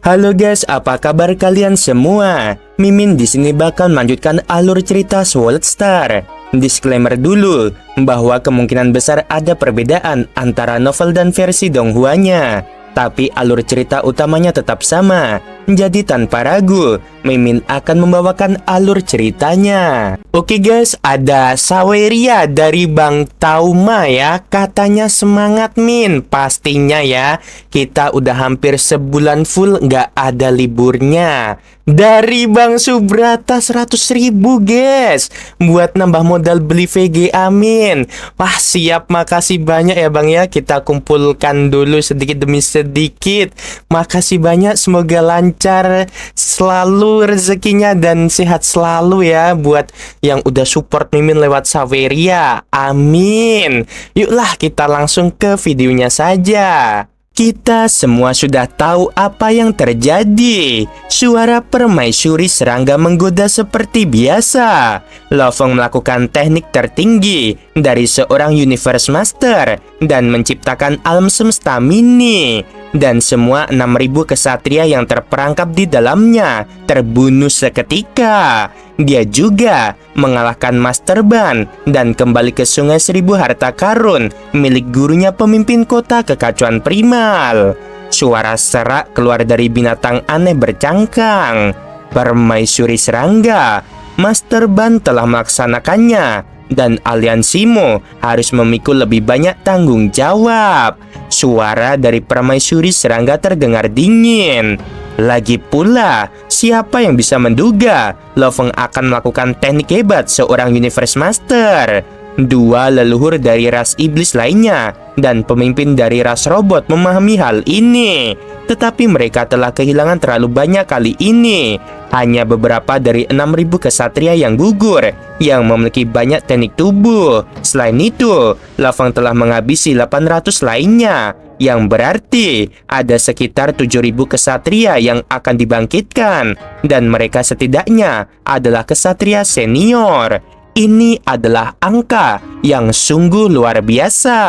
Halo guys, apa kabar kalian semua? Mimin di sini bakal melanjutkan alur cerita Sword Star. Disclaimer dulu bahwa kemungkinan besar ada perbedaan antara novel dan versi Donghuanya, tapi alur cerita utamanya tetap sama. Jadi tanpa ragu, Mimin akan membawakan alur ceritanya. Oke guys, ada Saweria dari Bang Tauma ya. Katanya semangat Min. Pastinya ya, kita udah hampir sebulan full nggak ada liburnya. Dari Bang Subrata 100.000 guys, buat nambah modal beli VGA Min. Wah siap, makasih banyak ya Bang ya. Kita kumpulkan dulu sedikit demi sedikit. Makasih banyak, semoga lancar selalu rezekinya dan sehat selalu ya buat yang udah support Mimin lewat Saweria. Amin. Yuklah kita langsung ke videonya saja. Kita semua sudah tahu apa yang terjadi. Suara permaisuri serangga menggoda seperti biasa. Lofeng melakukan teknik tertinggi dari seorang Universe Master dan menciptakan alam semesta mini. Dan semua 6.000 kesatria yang terperangkap di dalamnya terbunuh seketika. Dia juga mengalahkan Master Ban dan kembali ke Sungai Seribu Harta Karun milik gurunya pemimpin kota kekacauan primal. Suara serak keluar dari binatang aneh bercangkang. Permaisuri serangga, Master Ban telah melaksanakannya dan aliansimu harus memikul lebih banyak tanggung jawab. Suara dari permaisuri serangga terdengar dingin. Lagi pula, siapa yang bisa menduga Lofeng akan melakukan teknik hebat seorang Universe Master? Dua leluhur dari ras iblis lainnya dan pemimpin dari ras robot memahami hal ini. Tetapi mereka telah kehilangan terlalu banyak kali ini. Hanya beberapa dari 6.000 kesatria yang gugur yang memiliki banyak teknik tubuh. Selain itu, Lofeng telah menghabisi 800 lainnya, yang berarti ada sekitar 7.000 kesatria yang akan dibangkitkan, dan mereka setidaknya adalah kesatria senior. Ini adalah angka yang sungguh luar biasa.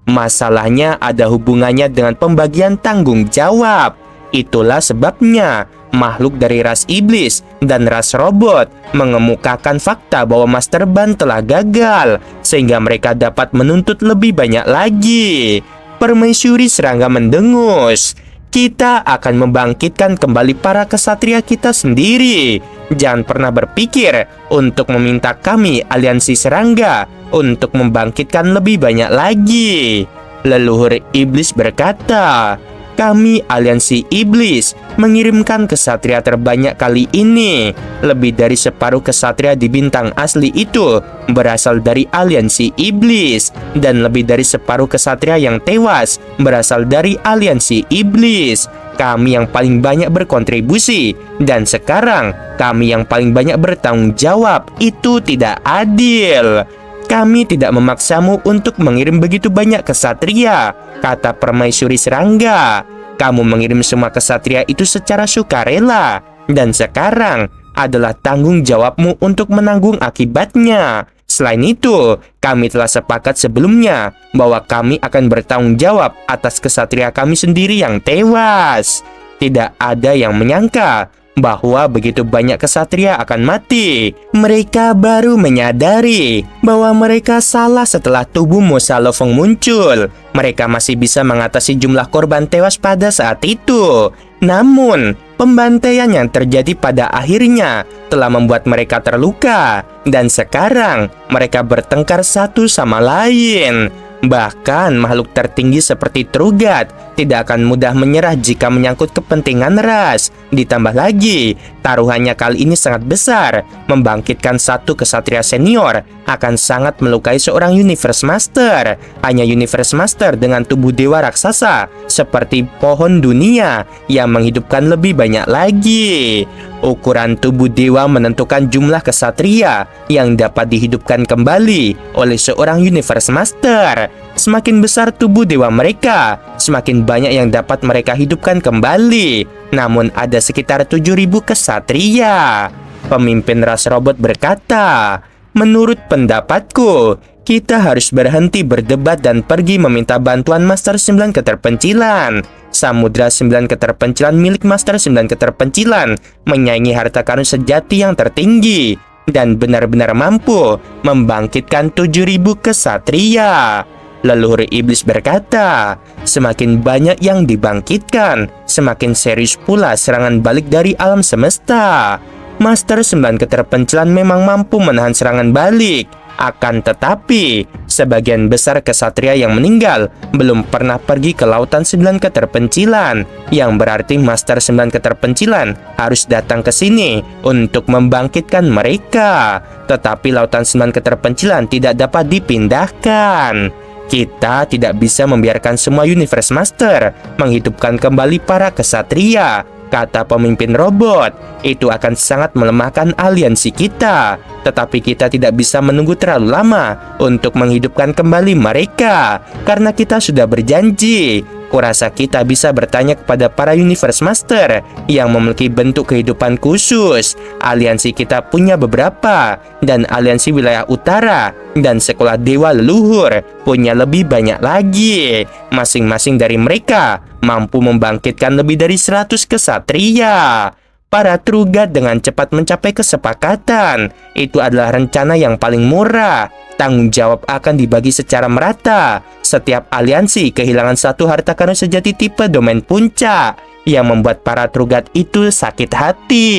Masalahnya ada hubungannya dengan pembagian tanggung jawab. Itulah sebabnya makhluk dari ras iblis dan ras robot mengemukakan fakta bahwa Master Ban telah gagal, sehingga mereka dapat menuntut lebih banyak lagi. Permaisuri serangga mendengus. Kita akan membangkitkan kembali para kesatria kita sendiri. Jangan pernah berpikir untuk meminta kami aliansi serangga untuk membangkitkan lebih banyak lagi. Leluhur iblis berkata, kami aliansi iblis mengirimkan kesatria terbanyak kali ini. Lebih dari separuh kesatria di bintang asli itu berasal dari aliansi iblis, dan lebih dari separuh kesatria yang tewas berasal dari aliansi iblis. Kami yang paling banyak berkontribusi, dan sekarang kami yang paling banyak bertanggung jawab. Itu tidak adil. Kami tidak memaksamu untuk mengirim begitu banyak kesatria, kata permaisuri serangga. Kamu mengirim semua kesatria itu secara sukarela, dan sekarang adalah tanggung jawabmu untuk menanggung akibatnya. Selain itu, kami telah sepakat sebelumnya bahwa kami akan bertanggung jawab atas kesatria kami sendiri yang tewas. Tidak ada yang menyangka bahwa begitu banyak kesatria akan mati. Mereka baru menyadari bahwa mereka salah setelah tubuh Musa Lofeng muncul. Mereka masih bisa mengatasi jumlah korban tewas pada saat itu. Namun, pembantaian yang terjadi pada akhirnya telah membuat mereka terluka, dan sekarang mereka bertengkar satu sama lain. Bahkan makhluk tertinggi seperti Trugat tidak akan mudah menyerah jika menyangkut kepentingan ras. Ditambah lagi, taruhannya kali ini sangat besar. Membangkitkan satu kesatria senior akan sangat melukai seorang Universe Master. Hanya Universe Master dengan tubuh dewa raksasa seperti pohon dunia yang menghidupkan lebih banyak lagi. Ukuran tubuh dewa menentukan jumlah kesatria yang dapat dihidupkan kembali oleh seorang Universe Master. Semakin besar tubuh dewa mereka, semakin banyak yang dapat mereka hidupkan kembali. Namun ada sekitar 7.000 kesatria. Pemimpin ras robot berkata, menurut pendapatku, Kita harus berhenti berdebat dan pergi meminta bantuan Master 9 Keterpencilan. Samudra 9 Keterpencilan milik Master 9 Keterpencilan menyaingi harta karun sejati yang tertinggi dan benar-benar mampu membangkitkan 7.000 kesatria. Leluhur iblis berkata, semakin banyak yang dibangkitkan, semakin serius pula serangan balik dari alam semesta. Master 9 Keterpencilan memang mampu menahan serangan balik. Akan tetapi, sebagian besar kesatria yang meninggal belum pernah pergi ke lautan 9 Keterpencilan, yang berarti Master 9 Keterpencilan harus datang ke sini untuk membangkitkan mereka. Tetapi lautan 9 Keterpencilan tidak dapat dipindahkan. Kita tidak bisa membiarkan semua Universe Master menghidupkan kembali para kesatria, kata pemimpin robot. Itu akan sangat melemahkan aliansi kita. Tetapi kita tidak bisa menunggu terlalu lama untuk menghidupkan kembali mereka, karena kita sudah berjanji. Kurasa kita bisa bertanya kepada para Universe Master yang memiliki bentuk kehidupan khusus. Aliansi kita punya beberapa, dan aliansi wilayah utara dan sekolah dewa leluhur punya lebih banyak lagi. Masing-masing dari mereka mampu membangkitkan lebih dari 100 kesatria. Para Trugat dengan cepat mencapai kesepakatan. Itu adalah rencana yang paling murah. Tanggung jawab akan dibagi secara merata. Setiap aliansi kehilangan satu harta karun sejati tipe domain puncak, yang membuat para Trugat itu sakit hati.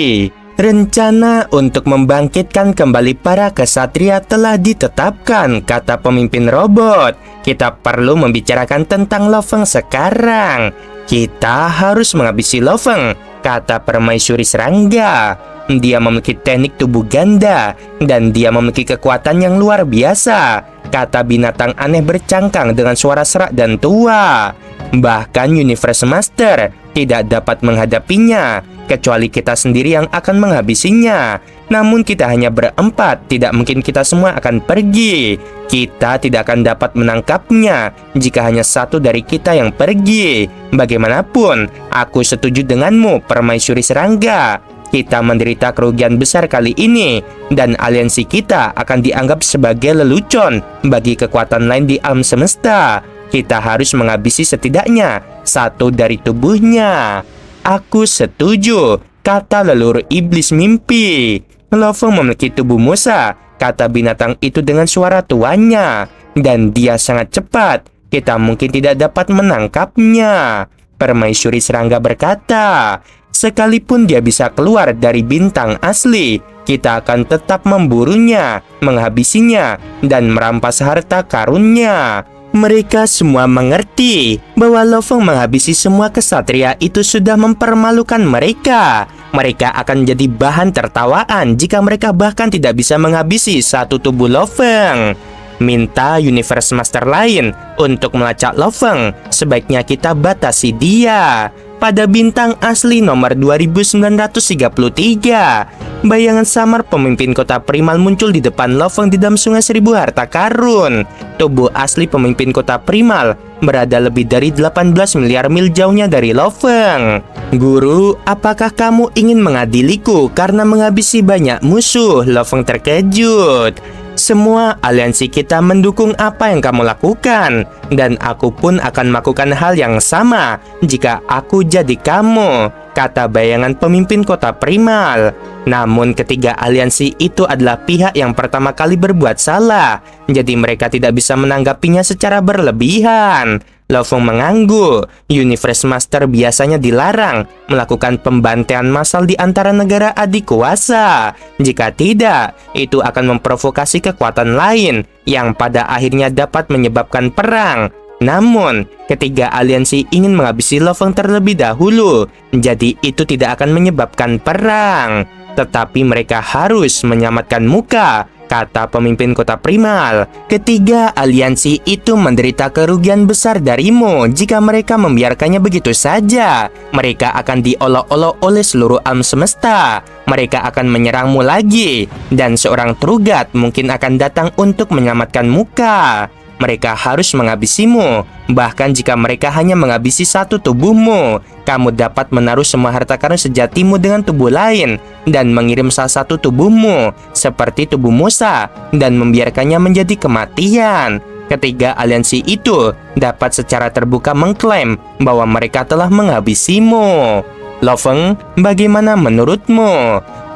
Rencana untuk membangkitkan kembali para kesatria telah ditetapkan, kata pemimpin robot. Kita perlu membicarakan tentang Lo Feng sekarang. Kita harus menghabisi Lo Feng, kata permaisuri serangga. Dia memiliki teknik tubuh ganda, dan dia memiliki kekuatan yang luar biasa, kata binatang aneh bercangkang dengan suara serak dan tua. Bahkan Universe Master tidak dapat menghadapinya, kecuali kita sendiri yang akan menghabisinya. Namun kita hanya berempat, tidak mungkin kita semua akan pergi. Kita tidak akan dapat menangkapnya jika hanya satu dari kita yang pergi. Bagaimanapun, aku setuju denganmu, permaisuri serangga. Kita menderita kerugian besar kali ini, dan aliansi kita akan dianggap sebagai lelucon bagi kekuatan lain di alam semesta. Kita harus menghabisi setidaknya satu dari tubuhnya. Aku setuju, kata leluhur iblis mimpi. Lo Feng memiliki tubuh Musa, kata binatang itu dengan suara tuanya, dan dia sangat cepat. Kita mungkin tidak dapat menangkapnya. Permaisuri serangga berkata, sekalipun dia bisa keluar dari bintang asli, kita akan tetap memburunya, menghabisinya, dan merampas harta karunnya. Mereka semua mengerti bahwa Lo Feng menghabisi semua kesatria itu sudah mempermalukan mereka. Mereka akan jadi bahan tertawaan jika mereka bahkan tidak bisa menghabisi satu tubuh Lo Feng. Minta Universe Master lain untuk melacak Lo Feng, sebaiknya kita batasi dia. Pada bintang asli nomor 2933, bayangan samar pemimpin kota primal muncul di depan Lo Feng di dalam sungai 1000 harta karun. Tubuh asli pemimpin kota primal berada lebih dari 18 miliar mil jauhnya dari Lo Feng. Guru, apakah kamu ingin mengadiliku karena menghabisi banyak musuh? Lo Feng terkejut. Semua aliansi kita mendukung apa yang kamu lakukan, dan aku pun akan melakukan hal yang sama jika aku jadi kamu, kata bayangan pemimpin kota primal. Namun ketiga aliansi itu adalah pihak yang pertama kali berbuat salah, jadi mereka tidak bisa menanggapinya secara berlebihan. Lo Feng mengangguk. Universe Master biasanya dilarang melakukan pembantaian massal di antara negara adik kuasa. Jika tidak, itu akan memprovokasi kekuatan lain yang pada akhirnya dapat menyebabkan perang. Namun, ketiga aliansi ingin menghabisi Lo Feng terlebih dahulu, jadi itu tidak akan menyebabkan perang. Tetapi mereka harus menyelamatkan muka, kata pemimpin kota primal. Ketiga aliansi itu menderita kerugian besar darimu jika mereka membiarkannya begitu saja. Mereka akan diolok-olok oleh seluruh alam semesta. Mereka akan menyerangmu lagi, dan seorang Trugat mungkin akan datang untuk menyelamatkan muka. mereka harus menghabisimu. Bahkan jika mereka hanya menghabisi satu tubuhmu, kamu dapat menaruh semua harta karun sejatimu dengan tubuh lain dan mengirim salah satu tubuhmu seperti tubuh Musa dan membiarkannya menjadi kematian. Ketiga aliansi itu dapat secara terbuka mengklaim bahwa mereka telah menghabisimu. Lo Feng, bagaimana menurutmu?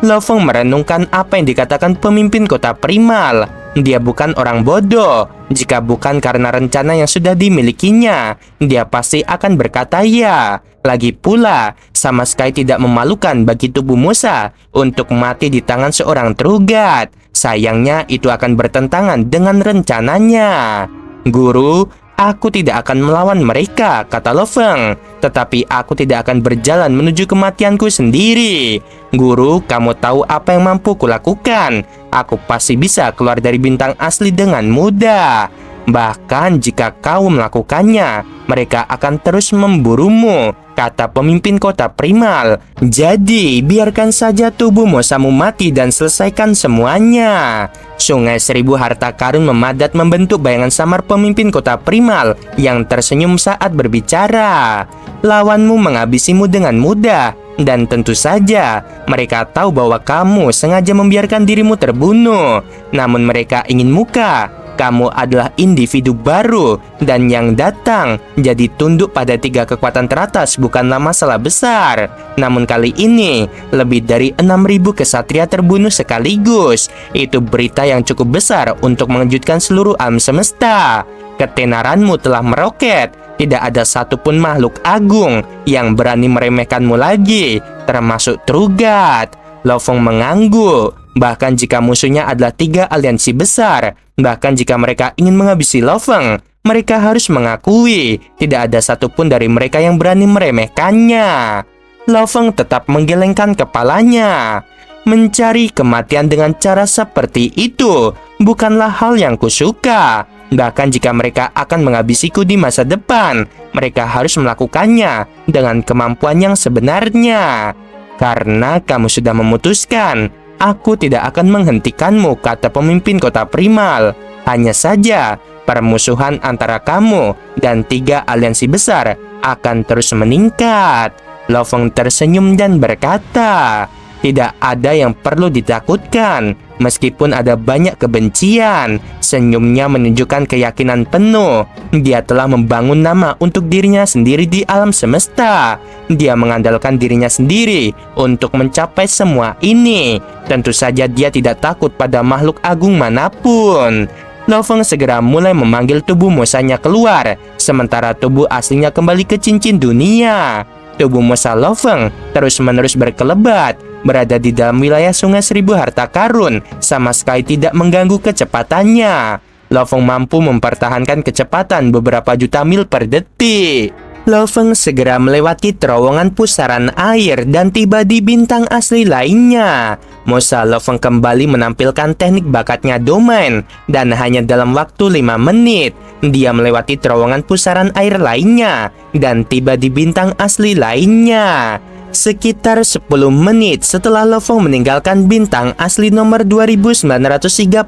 Lo Feng merenungkan apa yang dikatakan pemimpin kota primal. Dia bukan orang bodoh. Jika bukan karena rencana yang sudah dimilikinya, dia pasti akan berkata ya. Lagi pula, sama sekali tidak memalukan bagi tubuh Musa untuk mati di tangan seorang Trugat. Sayangnya itu akan bertentangan dengan rencananya. Guru, aku tidak akan melawan mereka, kata Lo Feng. Tetapi aku tidak akan berjalan menuju kematianku sendiri. Guru, kamu tahu apa yang mampu kulakukan. Aku pasti bisa keluar dari bintang asli dengan mudah. Bahkan jika kau melakukannya, mereka akan terus memburumu, kata pemimpin kota primal. Jadi, biarkan saja tubuh Musamu mati dan selesaikan semuanya. Sungai seribu harta karun memadat membentuk bayangan samar pemimpin kota primal yang tersenyum saat berbicara. Lawanmu menghabisimu dengan mudah. Dan tentu saja, mereka tahu bahwa kamu sengaja membiarkan dirimu terbunuh. Namun mereka ingin muka. Kamu adalah individu baru, dan yang datang jadi tunduk pada tiga kekuatan teratas bukanlah masalah besar. Namun kali ini, lebih dari 6.000 kesatria terbunuh sekaligus. Itu berita yang cukup besar untuk mengejutkan seluruh alam semesta. Ketenaranmu telah meroket. Tidak ada satupun makhluk agung yang berani meremehkanmu lagi, termasuk Trugat. Lo Feng mengangguk. Bahkan jika musuhnya adalah tiga aliansi besar, bahkan jika mereka ingin menghabisi Lo Feng, mereka harus mengakui tidak ada satupun dari mereka yang berani meremehkannya. Lo Feng tetap menggelengkan kepalanya. Mencari kematian dengan cara seperti itu bukanlah hal yang kusuka. Bahkan jika mereka akan menghabisiku di masa depan, mereka harus melakukannya dengan kemampuan yang sebenarnya. Karena kamu sudah memutuskan, aku tidak akan menghentikanmu, kata pemimpin kota primal. Hanya saja, permusuhan antara kamu dan tiga aliansi besar akan terus meningkat. Lo Feng tersenyum dan berkata, tidak ada yang perlu ditakutkan. Meskipun ada banyak kebencian, senyumnya menunjukkan keyakinan penuh. Dia telah membangun nama untuk dirinya sendiri di alam semesta. Dia mengandalkan dirinya sendiri untuk mencapai semua ini. Tentu saja dia tidak takut pada makhluk agung manapun. Lo Feng segera mulai memanggil tubuh Musanya keluar, sementara tubuh aslinya kembali ke cincin dunia. Tubuh Musa Lo Feng terus-menerus berkelebat, berada di dalam wilayah sungai seribu harta karun, sama sekali tidak mengganggu kecepatannya. Lo Feng mampu mempertahankan kecepatan beberapa juta mil per detik. Lo Feng segera melewati terowongan pusaran air dan tiba di bintang asli lainnya. Musa Lo Feng kembali menampilkan teknik bakatnya domain, dan hanya dalam waktu 5 menit, dia melewati terowongan pusaran air lainnya dan tiba di bintang asli lainnya. Sekitar 10 menit setelah Lo Feng meninggalkan bintang asli nomor 2933,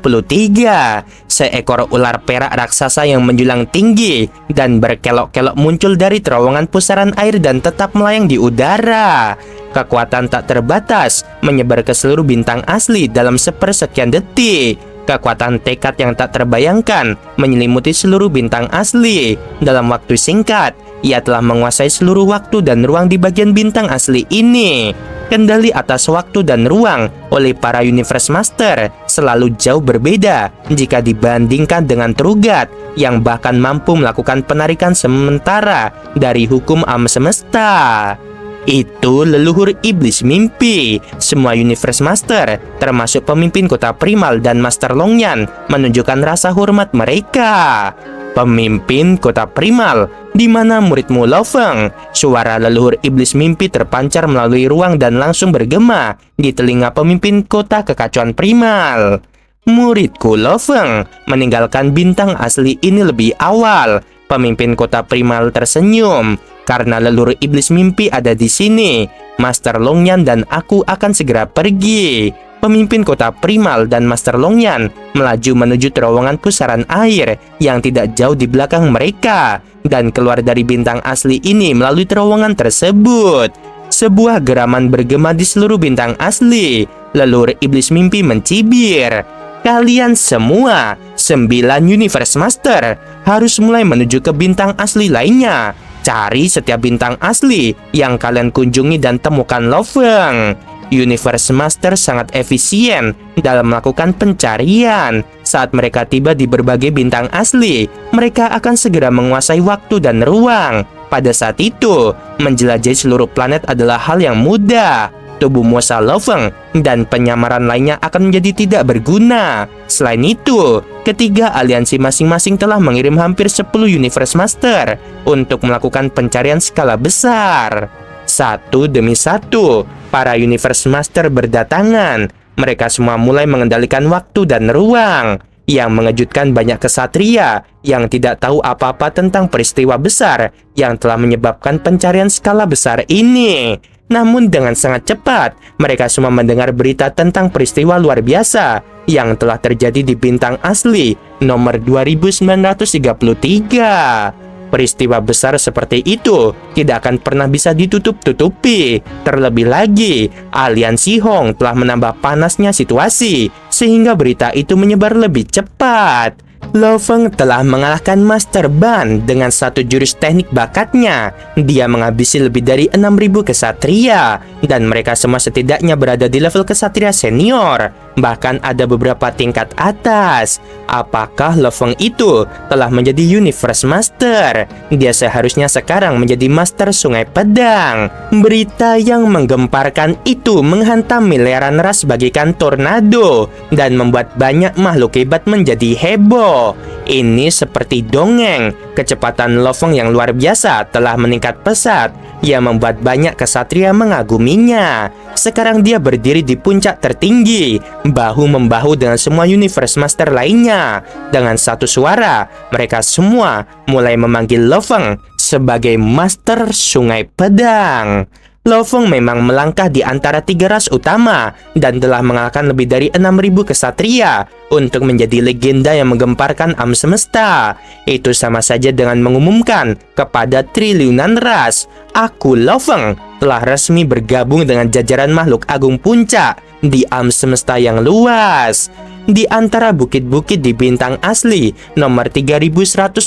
seekor ular perak raksasa yang menjulang tinggi dan berkelok-kelok muncul dari terowongan pusaran air dan tetap melayang di udara. Kekuatan tak terbatas menyebar ke seluruh bintang asli dalam sepersekian detik. Kekuatan tekad yang tak terbayangkan menyelimuti seluruh bintang asli. Dalam waktu singkat, ia telah menguasai seluruh waktu dan ruang di bagian bintang asli ini. Kendali atas waktu dan ruang oleh para Universe Master selalu jauh berbeda jika dibandingkan dengan Trugat yang bahkan mampu melakukan penarikan sementara dari hukum alam semesta. Itu leluhur iblis mimpi. Semua Universe Master, termasuk pemimpin kota primal dan Master Longyan, menunjukkan rasa hormat mereka. Pemimpin kota primal, di mana muridmu Lo Feng? Suara leluhur iblis mimpi terpancar melalui ruang dan langsung bergema di telinga pemimpin kota kekacauan primal. Muridku Lo Feng meninggalkan bintang asli ini lebih awal. Pemimpin kota primal tersenyum. Karena leluhur iblis mimpi ada di sini, Master Longyan dan aku akan segera pergi. pemimpin kota Primal dan Master Longyan melaju menuju terowongan pusaran air yang tidak jauh di belakang mereka dan keluar dari bintang asli ini melalui terowongan tersebut. Sebuah geraman bergema di seluruh bintang asli. Leluhur iblis mimpi mencibir. Kalian semua, 9 Universe Master, harus mulai menuju ke bintang asli lainnya. Cari setiap bintang asli yang kalian kunjungi dan temukan Lo-Feng. Universe Master sangat efisien dalam melakukan pencarian. Saat mereka tiba di berbagai bintang asli, mereka akan segera menguasai waktu dan ruang. Pada saat itu, menjelajahi seluruh planet adalah hal yang mudah. Tubuh Musa Lo-Feng dan penyamaran lainnya akan menjadi tidak berguna. Selain itu, ketiga aliansi masing-masing telah mengirim hampir 10 Universe Master untuk melakukan pencarian skala besar. Satu demi satu, para Universe Master berdatangan. Mereka semua mulai mengendalikan waktu dan ruang. Yang mengejutkan banyak kesatria yang tidak tahu apa-apa tentang peristiwa besar yang telah menyebabkan pencarian skala besar ini. Namun dengan sangat cepat, mereka semua mendengar berita tentang peristiwa luar biasa yang telah terjadi di bintang asli nomor 2933. Peristiwa besar seperti itu tidak akan pernah bisa ditutup-tutupi. Terlebih lagi, aliansi Hong telah menambah panasnya situasi, sehingga berita itu menyebar lebih cepat. Lo-Feng telah mengalahkan Master Ban dengan satu jurus teknik bakatnya. Dia menghabisi lebih dari 6.000 kesatria, dan mereka semua setidaknya berada di level kesatria senior. Bahkan ada beberapa tingkat atas. Apakah Lo-Feng itu telah menjadi Universe Master? Dia seharusnya sekarang menjadi Master Sungai Pedang. Berita yang menggemparkan itu menghantam miliaran ras bagaikan tornado dan membuat banyak makhluk hebat menjadi heboh. Ini seperti dongeng. Kecepatan Lo-Feng yang luar biasa telah meningkat pesat. Ia membuat banyak kesatria mengaguminya. Sekarang dia berdiri di puncak tertinggi, bahu-membahu dengan semua Universe Master lainnya. Dengan satu suara, mereka semua mulai memanggil Lo-Feng sebagai Master Sungai Pedang. Lo-Feng memang melangkah di antara 3 ras utama dan telah mengalahkan lebih dari 6.000 kesatria untuk menjadi legenda yang menggemparkan alam semesta. Itu sama saja dengan mengumumkan kepada triliunan ras, aku Lo-Feng telah resmi bergabung dengan jajaran makhluk agung puncak di alam semesta yang luas. Di antara bukit-bukit di bintang asli nomor 3129,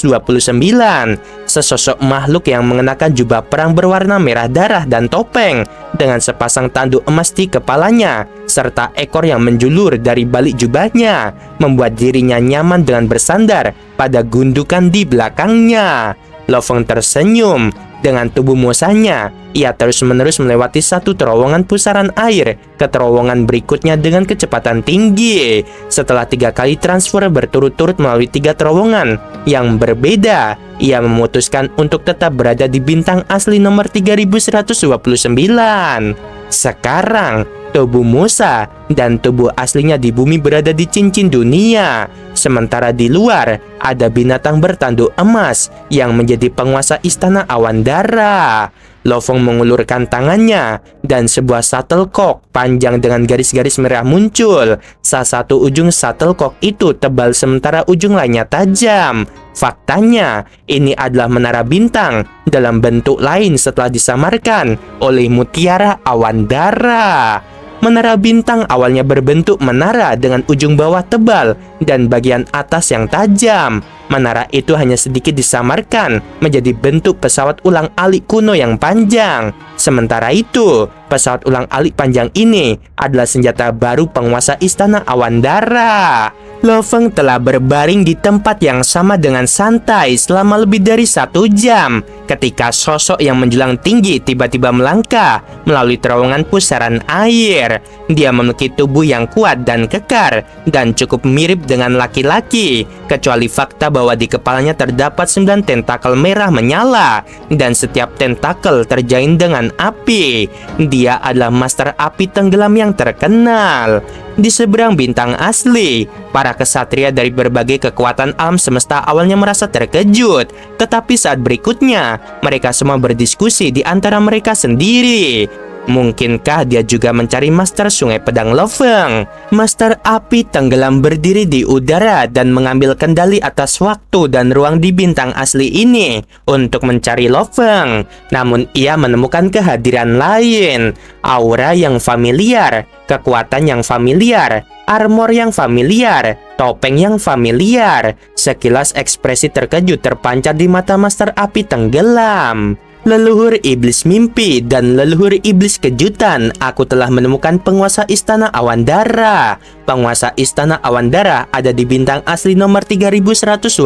sesosok makhluk yang mengenakan jubah perang berwarna merah darah dan topeng dengan sepasang tanduk emas di kepalanya serta ekor yang menjulur dari balik jubahnya membuat dirinya nyaman dengan bersandar pada gundukan di belakangnya. Lo-Feng tersenyum. Dengan tubuh musanya, ia terus-menerus melewati satu terowongan pusaran air ke terowongan berikutnya dengan kecepatan tinggi. Setelah 3 kali transfer berturut-turut melalui 3 terowongan yang berbeda, ia memutuskan untuk tetap berada di bintang asli nomor 3129. Sekarang, tubuh Musa dan tubuh aslinya di bumi berada di cincin dunia. Sementara di luar, ada binatang bertanduk emas yang menjadi penguasa istana awan darah. Lo-Feng mengulurkan tangannya dan sebuah shuttlecock panjang dengan garis-garis merah muncul. Salah satu ujung shuttlecock itu tebal sementara ujung lainnya tajam. Faktanya, ini adalah menara bintang dalam bentuk lain setelah disamarkan oleh mutiara awan darah. Menara bintang awalnya berbentuk menara dengan ujung bawah tebal dan bagian atas yang tajam. Menara itu hanya sedikit disamarkan menjadi bentuk pesawat ulang-alik kuno yang panjang. Sementara itu, pesawat ulang-alik panjang ini adalah senjata baru penguasa istana awan darah. Lo-Feng telah berbaring di tempat yang sama dengan santai selama lebih dari 1 jam ketika sosok yang menjulang tinggi tiba-tiba melangkah melalui terowongan pusaran air. Dia memiliki tubuh yang kuat dan kekar dan cukup mirip dengan laki-laki, kecuali fakta bahwa di kepalanya terdapat 9 tentakel merah menyala dan setiap tentakel terjain dengan api. Dia adalah master api tenggelam yang terkenal. Di seberang bintang asli, para kesatria dari berbagai kekuatan alam semesta awalnya merasa terkejut, tetapi saat berikutnya mereka semua berdiskusi di antara mereka sendiri. Mungkinkah dia juga mencari Master Sungai Pedang Lofeng? Master Api Tenggelam berdiri di udara dan mengambil kendali atas waktu dan ruang di bintang asli ini untuk mencari Lofeng. Namun ia menemukan kehadiran lain, aura yang familiar, kekuatan yang familiar, armor yang familiar, topeng yang familiar. Sekilas ekspresi terkejut terpancar di mata Master Api Tenggelam. Leluhur iblis mimpi dan leluhur iblis kejutan, aku telah menemukan penguasa Istana Awan Darah. Penguasa Istana Awan Darah ada di bintang asli nomor 3129.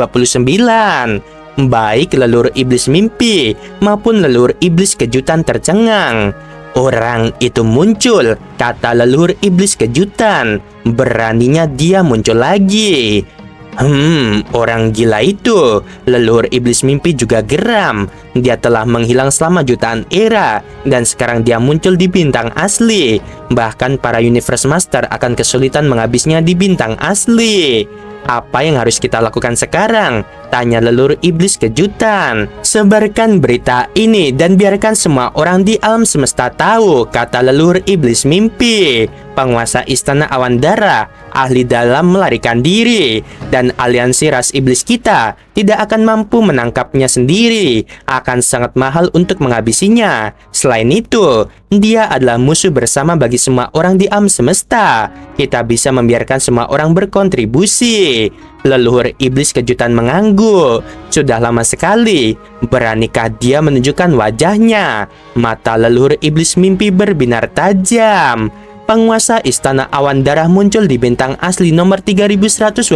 Baik leluhur iblis mimpi maupun leluhur iblis kejutan tercengang. Orang itu muncul, kata leluhur iblis kejutan. Beraninya dia muncul lagi. Orang gila itu. Leluhur iblis mimpi juga geram. Dia telah menghilang selama jutaan era dan sekarang dia muncul di bintang asli. Bahkan para Universe Master akan kesulitan menghabisnya di bintang asli. Apa yang harus kita lakukan sekarang? Tanya leluhur iblis kejutan. Sebarkan berita ini dan biarkan semua orang di alam semesta tahu, kata leluhur iblis mimpi. Penguasa Istana Awan Darah, ahli dalam melarikan diri, dan aliansi ras iblis kita tidak akan mampu menangkapnya sendiri. Akan sangat mahal untuk menghabisinya. Selain itu, dia adalah musuh bersama bagi semua orang di alam semesta. Kita bisa membiarkan semua orang berkontribusi. Leluhur iblis kejutan mengangguk. Sudah lama sekali. Beranikah dia menunjukkan wajahnya? Mata leluhur iblis mimpi berbinar tajam. Penguasa Istana Awan Darah muncul di bintang asli nomor 3129.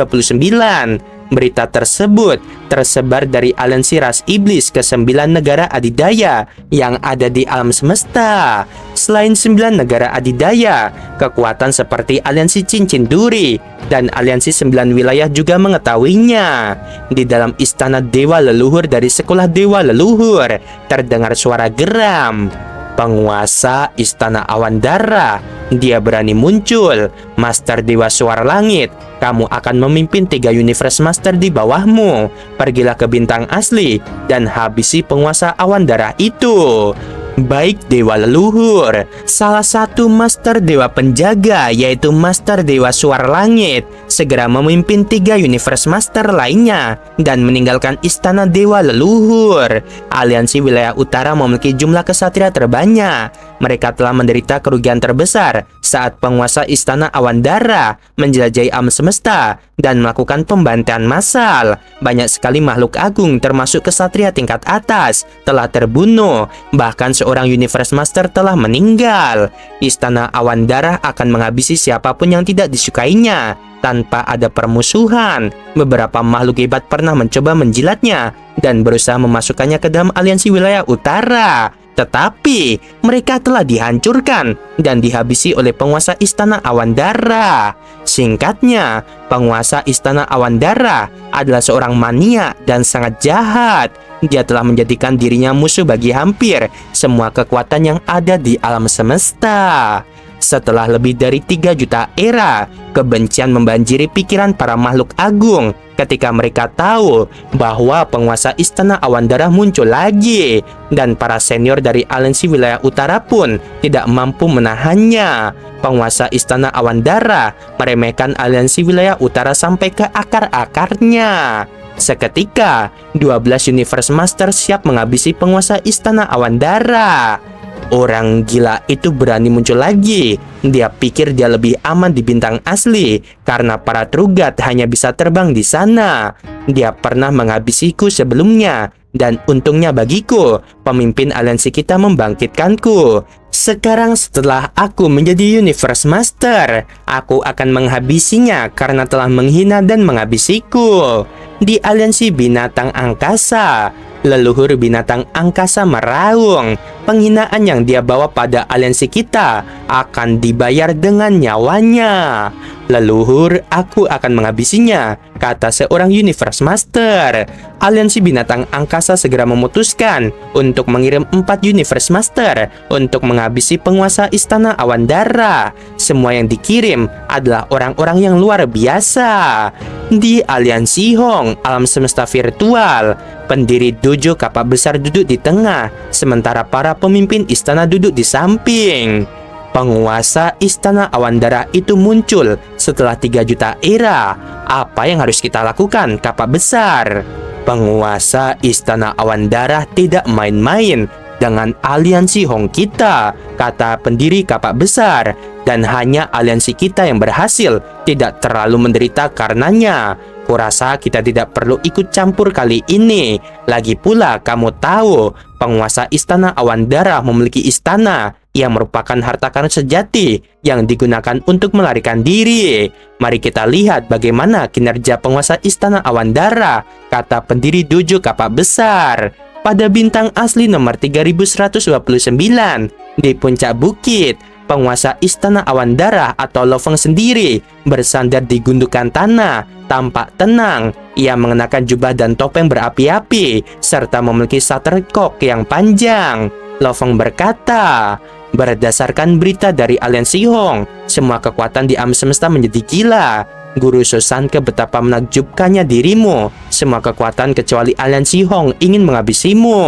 Berita tersebut tersebar dari aliansi ras iblis ke 9 negara adidaya yang ada di alam semesta. Selain 9 negara adidaya, kekuatan seperti aliansi cincin duri dan aliansi 9 wilayah juga mengetahuinya. Di dalam istana dewa leluhur dari sekolah dewa leluhur, terdengar suara geram. Penguasa Istana Awan Darah, dia berani muncul. Master Dewa Suara Langit, kamu akan memimpin 3 Universe Master di bawahmu. Pergilah ke bintang asli dan habisi penguasa Awan Darah itu. Baik Dewa Leluhur. Salah satu Master Dewa Penjaga, yaitu Master Dewa Suara Langit, segera memimpin 3 Universe Master lainnya dan meninggalkan Istana Dewa Leluhur. Aliansi Wilayah Utara memiliki jumlah kesatria terbanyak. Mereka telah menderita kerugian terbesar saat penguasa Istana Awan Darah menjelajahi alam semesta dan melakukan pembantaian massal. Banyak sekali makhluk agung termasuk kesatria tingkat atas telah terbunuh. Bahkan seorang Universe Master telah meninggal. Istana Awan Darah akan menghabisi siapapun yang tidak disukainya tanpa ada permusuhan. Beberapa makhluk hebat pernah mencoba menjilatnya dan berusaha memasukkannya ke dalam aliansi wilayah utara. Tetapi mereka telah dihancurkan dan dihabisi oleh penguasa Istana Awan Darah. Singkatnya, penguasa Istana Awan Darah adalah seorang maniak dan sangat jahat. Dia telah menjadikan dirinya musuh bagi hampir semua kekuatan yang ada di alam semesta. Setelah lebih dari 3 juta era, kebencian membanjiri pikiran para makhluk agung ketika mereka tahu bahwa penguasa Istana Awan Darah muncul lagi, dan para senior dari aliansi wilayah utara pun tidak mampu menahannya. Penguasa Istana Awan Darah meremehkan aliansi wilayah utara sampai ke akar-akarnya. Seketika, 12 Universe Master siap menghabisi penguasa Istana Awan Darah. Orang gila itu berani muncul lagi. Dia pikir dia lebih aman di bintang asli karena para Trugat hanya bisa terbang di sana. Dia pernah menghabisiku sebelumnya, dan untungnya bagiku, pemimpin aliansi kita membangkitkanku. Sekarang setelah aku menjadi Universe Master, aku akan menghabisinya karena telah menghina dan menghabisiku. Di aliansi binatang angkasa, leluhur binatang angkasa meraung. Penghinaan yang dia bawa pada aliansi kita akan dibayar dengan nyawanya. Leluhur, aku akan menghabisinya, kata seorang Universe Master. Aliansi binatang angkasa segera memutuskan untuk mengirim 4 Universe Master untuk menghabisi penguasa Istana Awan Darah. Semua yang dikirim adalah orang-orang yang luar biasa. Di Aliansi Hong, alam semesta virtual, pendiri dojo kapak besar duduk di tengah, sementara para pemimpin istana duduk di samping. Penguasa Istana Awan Darah itu muncul setelah 3 juta era. Apa yang harus kita lakukan, kapak besar? Penguasa Istana Awan Darah tidak main-main dengan aliansi Hong kita, kata pendiri kapak besar. Dan hanya aliansi kita yang berhasil, tidak terlalu menderita karenanya. Kurasa kita tidak perlu ikut campur kali ini. Lagi pula kamu tahu, penguasa Istana Awan Darah memiliki istana yang merupakan harta karun sejati yang digunakan untuk melarikan diri. Mari kita lihat bagaimana kinerja penguasa Istana Awan Darah, kata pendiri dojo kapak besar. Pada bintang asli nomor 3129 di puncak bukit, penguasa Istana Awan Darah atau Lo Feng sendiri bersandar di gundukan tanah, tampak tenang. Ia mengenakan jubah dan topeng berapi-api serta memiliki shuttlecock yang panjang. Lo Feng berkata, berdasarkan berita dari Aliansi Hong, semua kekuatan di alam semesta menjadi gila. Guru Sosanke, betapa menakjubkannya dirimu. Semua kekuatan kecuali Aliansi Hong ingin menghabisimu.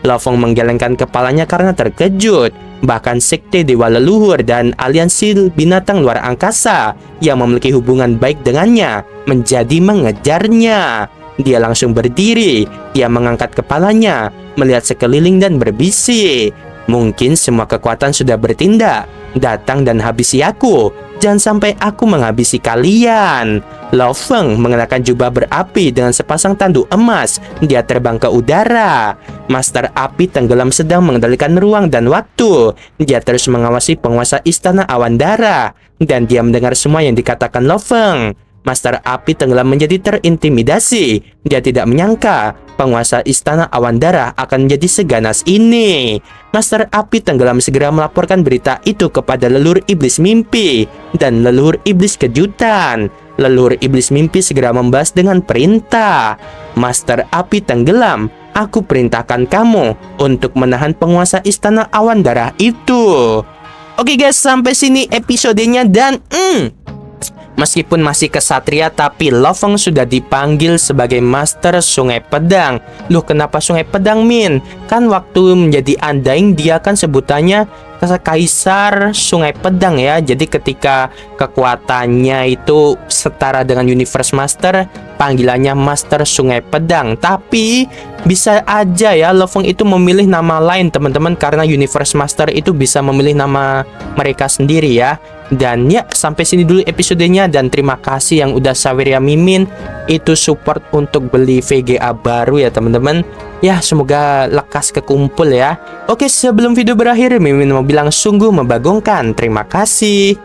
Lo Feng menggelengkan kepalanya karena terkejut. Bahkan sekte Dewa Leluhur dan aliansi binatang luar angkasa yang memiliki hubungan baik dengannya menjadi mengejarnya. Dia langsung berdiri. Dia mengangkat kepalanya, melihat sekeliling dan berbisik, mungkin semua kekuatan sudah bertindak. Datang dan habisi aku. Jangan sampai aku menghabisi kalian. Lo Feng mengenakan jubah berapi dengan sepasang tanduk emas. Dia terbang ke udara. Master Api tenggelam sedang mengendalikan ruang dan waktu. Dia terus mengawasi penguasa Istana Awan Darah, dan dia mendengar semua yang dikatakan Lo Feng. Master Api tenggelam menjadi terintimidasi. Dia tidak menyangka penguasa Istana Awan Darah akan menjadi seganas ini. Master Api tenggelam segera melaporkan berita itu kepada leluhur iblis mimpi dan leluhur iblis kejutan. Leluhur iblis mimpi segera membahas dengan perintah. Master Api tenggelam, aku perintahkan kamu untuk menahan penguasa Istana Awan Darah itu. Oke guys, sampai sini episodenya dan meskipun masih kesatria, tapi Lo Feng sudah dipanggil sebagai Master Sungai Pedang. Loh, kenapa Sungai Pedang, Min? Kan waktu menjadi Undying dia kan sebutannya Kaisar Sungai Pedang ya. Jadi ketika kekuatannya itu setara dengan Universe Master, panggilannya Master Sungai Pedang. Tapi bisa aja ya Lo Feng itu memilih nama lain teman-teman, karena Universe Master itu bisa memilih nama mereka sendiri ya. Dan ya, sampai sini dulu episodenya, dan terima kasih yang udah Saweria Mimin itu support untuk beli VGA baru ya teman-teman. Ya, semoga lekas kekumpul ya. Oke, sebelum video berakhir, Mimin mau bilang sungguh membagongkan. Terima kasih.